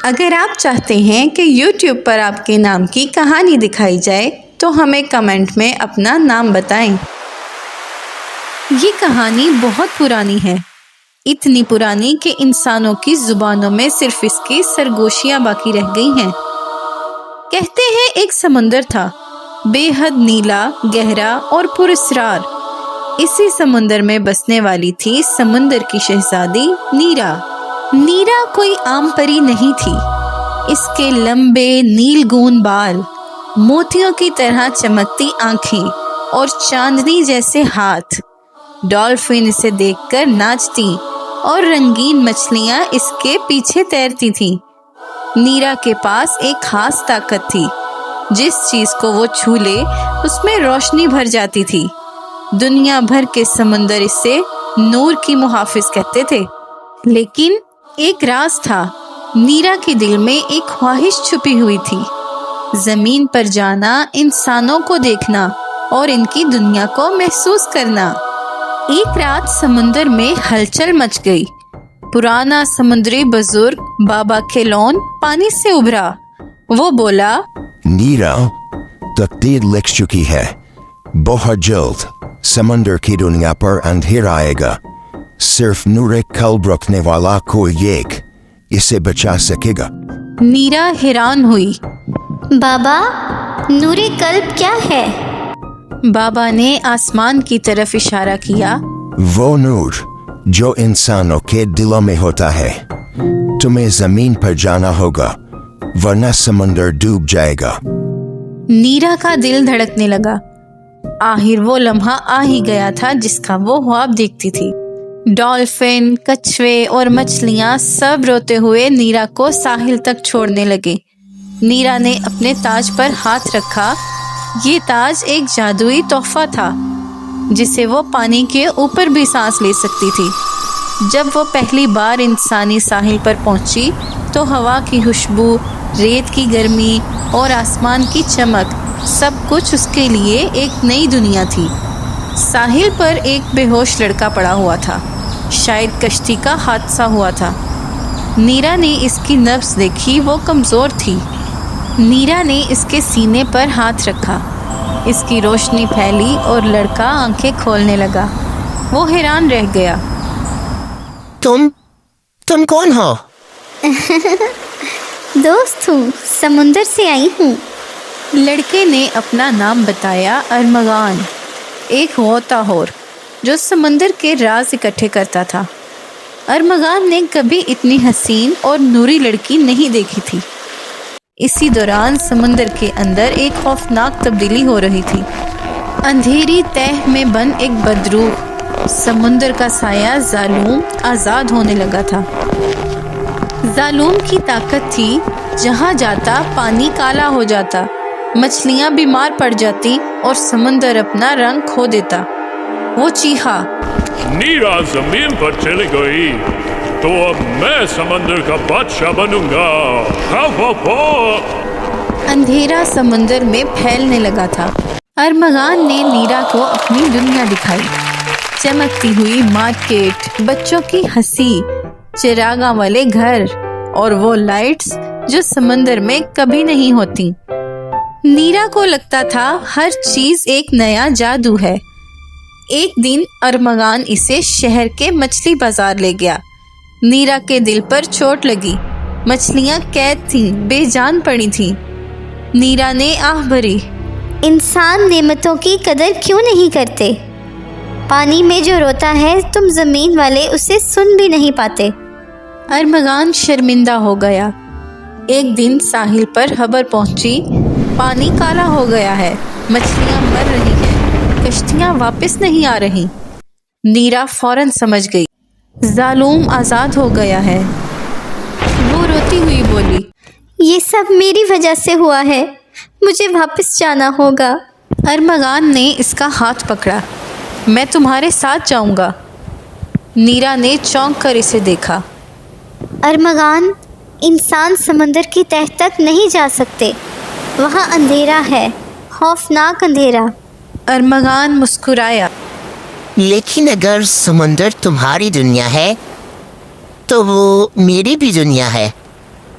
اگر آپ چاہتے ہیں کہ یوٹیوب پر آپ کے نام کی کہانی دکھائی جائے تو ہمیں کمنٹ میں اپنا نام بتائیں۔ یہ کہانی بہت پرانی ہے، اتنی پرانی کہ انسانوں کی زبانوں میں صرف اس کی سرگوشیاں باقی رہ گئی ہیں۔ کہتے ہیں ایک سمندر تھا، بے حد نیلا، گہرا اور پراسرار۔ اسی سمندر میں بسنے والی تھی سمندر کی شہزادی نیرا۔ نیرا کوئی عام پری نہیں تھی۔ اس کے لمبے نیل گون بال، موتیوں کی طرح چمکتی آنکھیں اور چاندنی جیسے ہاتھ، ڈالفن اسے دیکھ کر ناچتی اور رنگین مچھلیاں اس کے پیچھے تیرتی تھیں۔ نیرا کے پاس ایک خاص طاقت تھی، جس چیز کو وہ چھو لے اس میں روشنی بھر جاتی تھی۔ دنیا بھر کے سمندر اسے نور کی محافظ کہتے تھے۔ لیکن ایک راز تھا، نیرا کے دل میں ایک خواہش چھپی ہوئی تھی، زمین پر جانا، انسانوں کو دیکھنا اور ان کی دنیا کو محسوس کرنا۔ ایک رات سمندر میں ہلچل مچ گئی۔ پرانا سمندری بزرگ بابا کھیلون پانی سے ابھرا۔ وہ بولا، نیرا، تقدیر لکھ چکی ہے، بہت جلد سمندر کی دنیا پر اندھیرا آئے گا، صرف نور قلب رکھنے والا کوئی ایک اسے بچا سکے گا۔ نیرا حیران ہوئی۔ بابا، نور قلب کیا ہے؟ بابا نے آسمان کی طرف اشارہ کیا۔ وہ نور جو انسانوں کے دلوں میں ہوتا ہے۔ تمہیں زمین پر جانا ہوگا ورنہ سمندر ڈوب جائے گا۔ نیرا کا دل دھڑکنے لگا۔ آخر وہ لمحہ آ ہی گیا تھا جس کا وہ خواب دیکھتی تھی۔ ڈالفن، کچھوے اور مچھلیاں سب روتے ہوئے نیرا کو ساحل تک چھوڑنے لگے۔ نیرا نے اپنے تاج پر ہاتھ رکھا۔ یہ تاج ایک جادوئی تحفہ تھا جسے وہ پانی کے اوپر بھی سانس لے سکتی تھی۔ جب وہ پہلی بار انسانی ساحل پر پہنچی تو ہوا کی خوشبو، ریت کی گرمی اور آسمان کی چمک، سب کچھ اس کے لیے ایک نئی دنیا تھی۔ ساحل پر ایک بے ہوش لڑکا پڑا ہوا تھا، شاید کشتی کا حادثہ ہوا تھا۔ نیرا نے اس کی نبض دیکھی، وہ کمزور تھی۔ نیرا نے اس کے سینے پر ہاتھ رکھا، اس کی روشنی پھیلی اور لڑکا آنکھیں کھولنے لگا۔ وہ حیران رہ گیا۔ تم کون ہو؟ دوست ہوں، سمندر سے آئی ہوں۔ لڑکے نے اپنا نام بتایا، ارمغان، ایک غوطہ خور جو سمندر کے راز اکٹھے کرتا تھا۔ ارمغان نے کبھی اتنی حسین اور نوری لڑکی نہیں دیکھی تھی۔ اسی دوران سمندر کے اندر ایک خوفناک تبدیلی ہو رہی تھی۔ اندھیری تہہ میں بند ایک بدروح سمندر کا سایہ ظالم آزاد ہونے لگا تھا۔ ظالم کی طاقت تھی، جہاں جاتا پانی کالا ہو جاتا، مچھلیاں بیمار پڑ جاتی اور سمندر اپنا رنگ کھو دیتا۔ وہ چیخا، نیرا زمین پر چلی گئی تو اب میں سمندر کا بادشاہ بنوں گا۔ اندھیرا سمندر میں پھیلنے لگا تھا۔ ارمغان نے نیرا کو اپنی دنیا دکھائی، چمکتی ہوئی مارکیٹ، بچوں کی ہنسی، چراغاں والے گھر اور وہ لائٹس جو سمندر میں کبھی نہیں ہوتی۔ نیرا کو لگتا تھا ہر چیز ایک نیا جادو ہے۔ ایک دن ارمغان اسے شہر کے مچھلی بازار لے گیا۔ نیرا کے دل پر چوٹ لگی، مچھلیاں قید تھیں، بے جان پڑی تھیں۔ نیرا نے آہ بھری، انسان نعمتوں کی قدر کیوں نہیں کرتے؟ پانی میں جو روتا ہے تم زمین والے اسے سن بھی نہیں پاتے۔ ارمغان شرمندہ ہو گیا۔ ایک دن ساحل پر خبر پہنچی، پانی کالا ہو گیا ہے، مچھلیاں مر رہی ہیں، کشتیاں واپس نہیں آ رہی۔ نیرا فوراً سمجھ گئی، ظالم آزاد ہو گیا ہے۔ وہ روتی ہوئی بولی، یہ سب میری وجہ سے ہوا ہے، مجھے واپس جانا ہوگا۔ ارمغان نے اس کا ہاتھ پکڑا، میں تمہارے ساتھ جاؤں گا۔ نیرا نے چونک کر اسے دیکھا۔ ارمغان، انسان سمندر کی تہہ تک نہیں جا سکتے، وہاں اندھیرا ہے، خوفناک اندھیرا۔ ارمغان مسکرایا، لیکن اگر سمندر تمہاری دنیا ہے تو وہ میری بھی دنیا ہے،